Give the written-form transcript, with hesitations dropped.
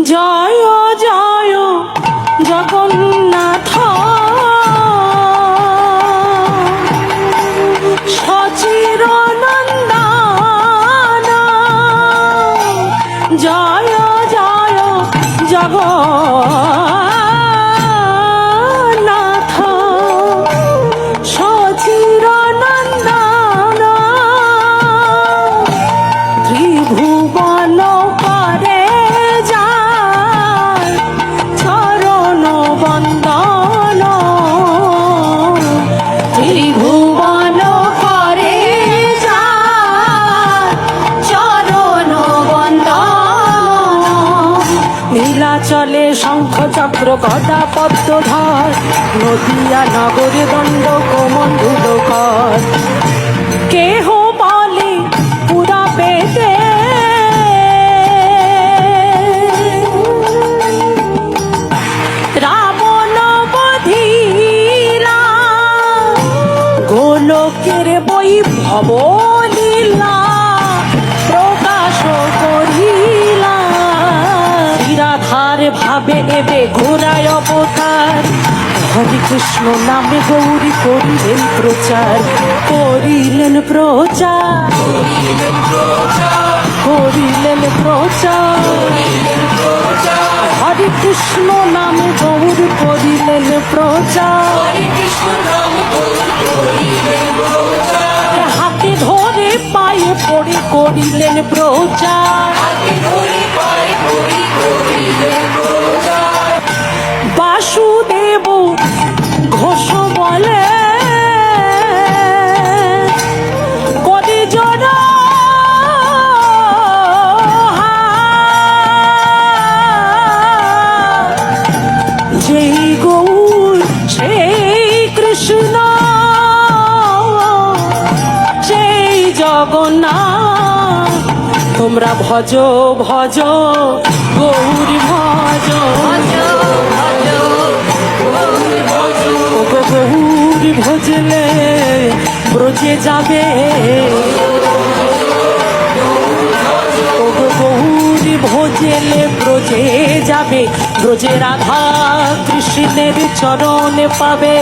জয় জয় জগন্নাথ সচির নন্দন জয় জয় জগন্নাথ সচির নন্দন ত্রিভুবন করে যায় চরণ বন্দন ত্রিভুবন করে যায় চরণ বন্দন নীলাচলে শঙ্খ চক্র গদা পদ্মধর নদিয়া নগরে দণ্ড কোমল ধুলোকর কেহ বলে পুরা বেদে রাবণ বধিলা গোলকের বৈভব লীলা প্রকাশ করিলা নিরাধার ভাবে এবে ঘোরায় অবতার হরে কৃষ্ণ নামে গৌরী করিলেন প্রচার করিলেন প্রচার করিলেন প্রচার হরে কৃষ্ণ নামে গৌরী করিলেন প্রচার হাতে ধরে পায়ে পড়ে করিলেন প্রচার বাসুদেব ঘোষ বলে কদি জনা যেই গৌর সেই কৃষ্ণ সেই জগন্নাথ তোমরা ভজ ভজ গৌরী ভজ গৌরী ভজলে ব্রজে যাবে গৌরী ভজলে ব্রজে যাবে ব্রজে রাধা কৃষ্ণের চরণে পাবে